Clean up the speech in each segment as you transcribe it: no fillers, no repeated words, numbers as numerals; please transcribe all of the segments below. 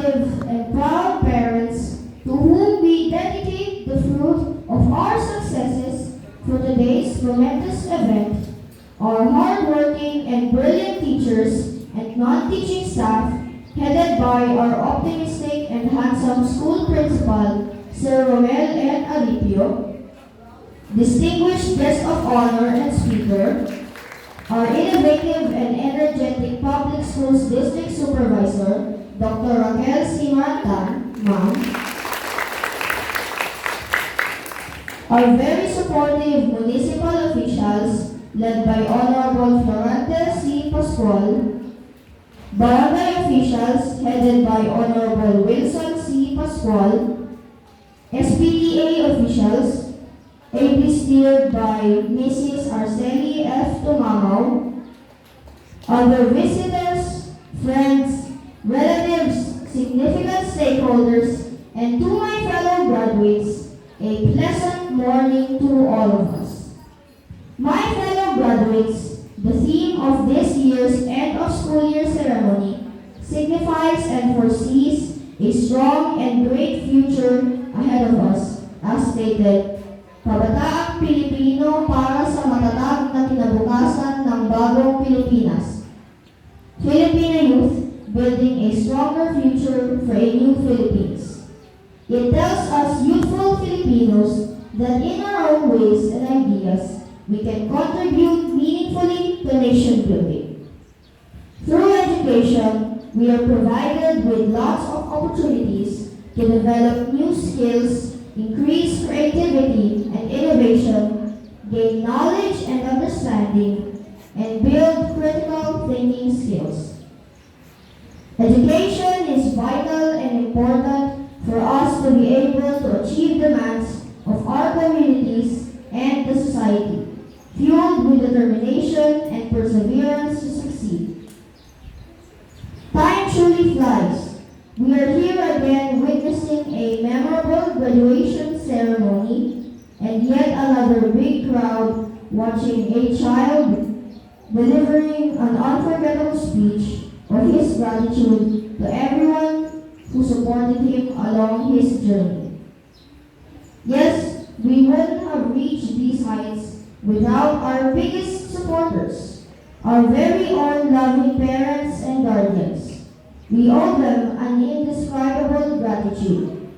supportive, and proud parents to whom we dedicate the fruit of our successes for today's momentous event, our hardworking and brilliant teachers and non-teaching staff, headed by our optimistic and handsome school principal, Sir Romel N. Alipio, distinguished guest of honor and speaker, our innovative and energetic public schools district supervisor, Dr. Raquel C. Marantan, ma'am, our very supportive municipal officials led by Honorable Florante C. Pascual, barangay officials headed by Honorable Wilson C. Pascual, SPTA officials ably steered by Mrs. Arceli F. Tumamaw, other visitors, friends, relatives, significant stakeholders, and to my fellow graduates, a pleasant morning to all of us. My fellow graduates, the theme of this year's end of school year ceremony signifies and foresees a strong and great future ahead of us, as stated, Kabataang Pilipino para sa matatag na kinabukasan ng bagong Pilipinas. Filipino youth building a stronger future for a new Philippines. It tells us youthful Filipinos that in our own ways and ideas, we can contribute meaningfully to nation building. Through education, we are provided with lots of opportunities to develop new skills, increase creativity and innovation, gain knowledge and understanding, and build critical thinking skills. Education is vital and important for us to be able to achieve demands of our communities and the society, fueled with determination and perseverance to succeed. Time truly flies. We are here again witnessing a memorable graduation ceremony and yet another big crowd watching a child delivering an unforgettable speech of his gratitude to everyone who supported him along his journey. Yes, we wouldn't have reached these heights without our biggest supporters, our very own loving parents and guardians. We owe them an indescribable gratitude.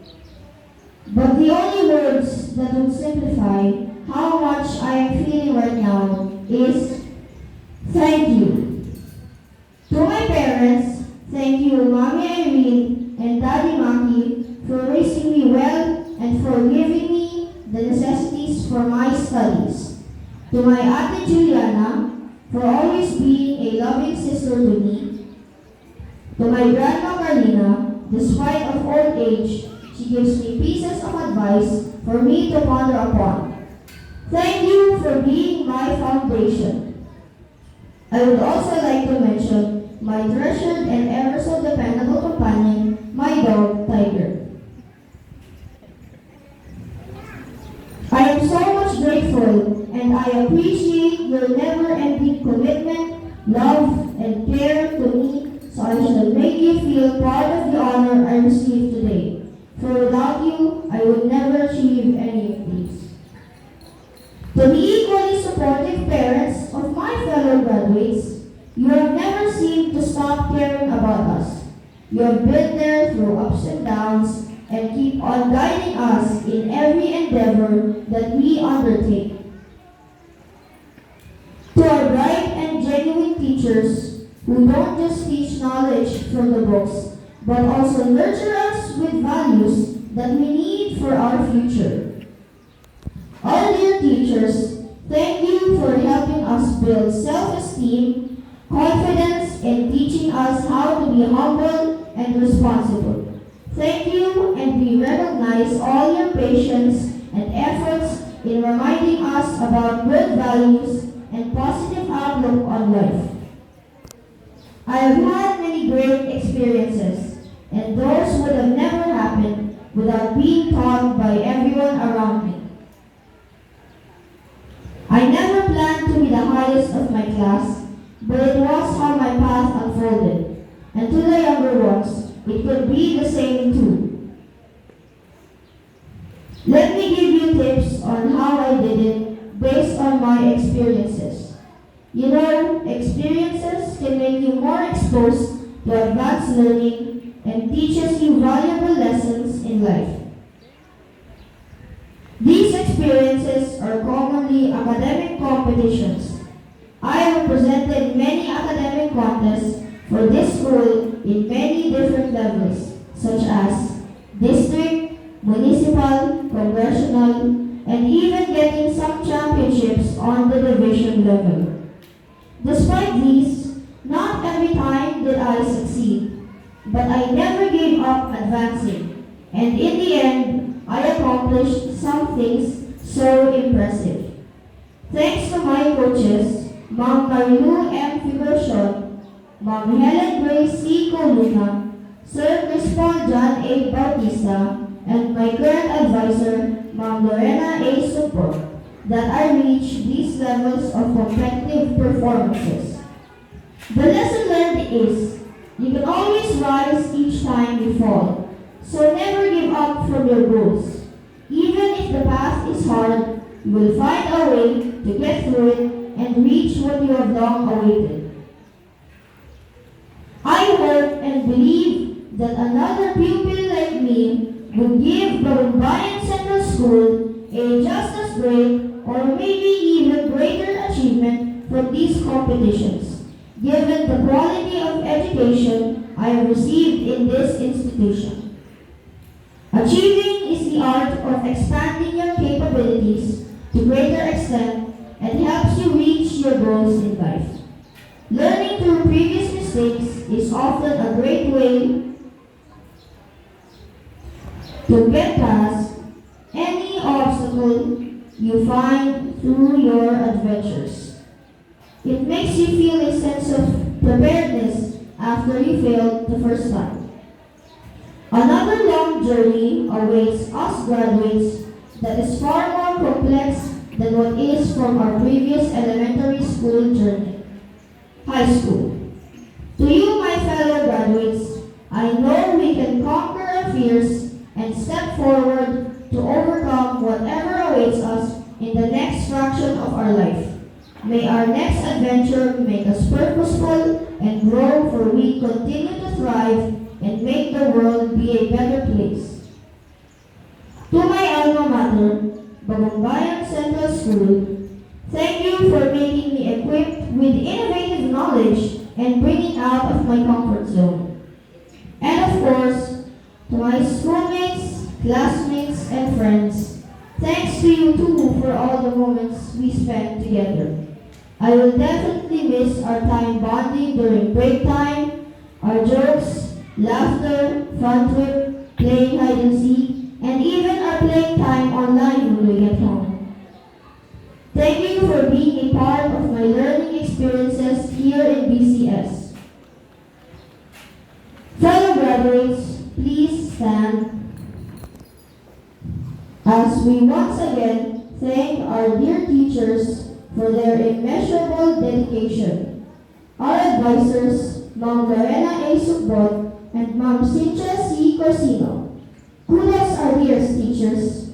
But the only words that would simplify how much I am feeling right now is thank you. To my parents, thank you Mommy Irene and Daddy Maki for raising me well and for giving me the necessities for my studies. To my Ate Juliana for always being a loving sister to me. To my Grandma Carlina, despite of old age, she gives me pieces of advice for me to ponder upon. Thank you for being my foundation. I would also like to mention my treasured and ever so dependable companion, my dog, Tiger. I am so much grateful and I appreciate your never-ending commitment, love, and care to me, so I shall make you feel proud of the honor I received today. For without you, I would never achieve any of these. To the equally supportive parents of my fellow graduates, you have never seemed to stop caring about us. You have been there through ups and downs and keep on guiding us in every endeavor that we undertake. To our bright and genuine teachers who don't just teach knowledge from the books, but also nurture us with values that we need for our future. Our dear teachers, thank you for helping us build self-esteem, confidence, and teaching us how to be humble and responsible. Thank you, and we recognize all your patience and efforts in reminding us about good values and positive outlook on life. I have had many great experiences, and those would have never happened without being taught by everyone around me. I never planned to be the highest of my class, but it was how my path unfolded. And to the younger ones, it could be the same too. Let me give you tips on how I did it based on my experiences. You know, experiences can make you more exposed to advanced learning and teaches you valuable lessons in life. These experiences are commonly academic competitions. I represented many academic contests for this school in many different levels, such as district, municipal, congressional, and even getting some championships on the division level. Despite these, not every time did I succeed, but I never gave up advancing, and in the end, I accomplished some things so impressive. Thanks to my coaches, Ma'am Marilu M. Figueroa, Ma'am Helen Grace C. Coluna, Sir Crispon John A. Bautista, and my current advisor, Ma'am Lorena A. Supor, that I reached these levels of competitive performances. The lesson learned is, you can always rise each time you fall, so never give up from your goals. Even if the path is hard, you will find a way to get through it and reach what you have long awaited. I hope and believe that another pupil like me will give Barumbayan Central School a just as great or maybe even greater achievement from these competitions, given the quality of education I have received in this institution. Achieving is the art of expanding your capabilities to greater extent and helps you reach your goals in life. Learning through previous mistakes is often a great way to get past any obstacle you find through your adventures. It makes you feel a sense of preparedness after you failed the first time. Another long journey awaits us graduates that is far more complex than what is from our previous elementary school journey. High school. To you, my fellow graduates, I know we can conquer our fears and step forward to overcome whatever awaits us in the next fraction of our life. May our next adventure make us purposeful and grow, for we continue to thrive and make the world be a better place. To my alma mater, Bagumbayan Central School, thank you for making me equipped with innovative knowledge and bringing out of my comfort zone. And of course, to my schoolmates, classmates, and friends, thanks to you too for all the moments we spent together. I will definitely miss our time bonding during break time, our jokes, laughter, fun trip, playing hide and seek, and even our playing time online when we get home. Thank you for being a part of my learning experiences here in BCS. Fellow graduates, please stand as we once again thank our dear teachers for their immeasurable dedication. Our advisors, Ma'am Lorena A. Subbot and Ma'am Cynthia C. Corsino. Kudos our dearest teachers.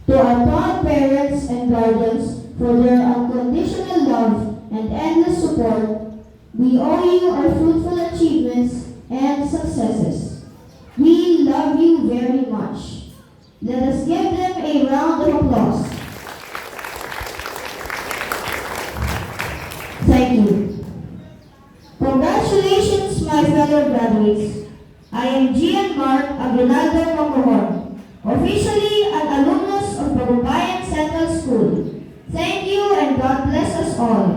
To our proud parents and guardians for their unconditional love and endless support, we owe you our fruitful achievements and successes. We love you very much. Let us give them a round of applause. Thank you. Congratulations, my fellow graduates. I am Gian Mark Aguinaldo Macohon, officially an alumnus of Bagumbayan Central School. Thank you and God bless us all.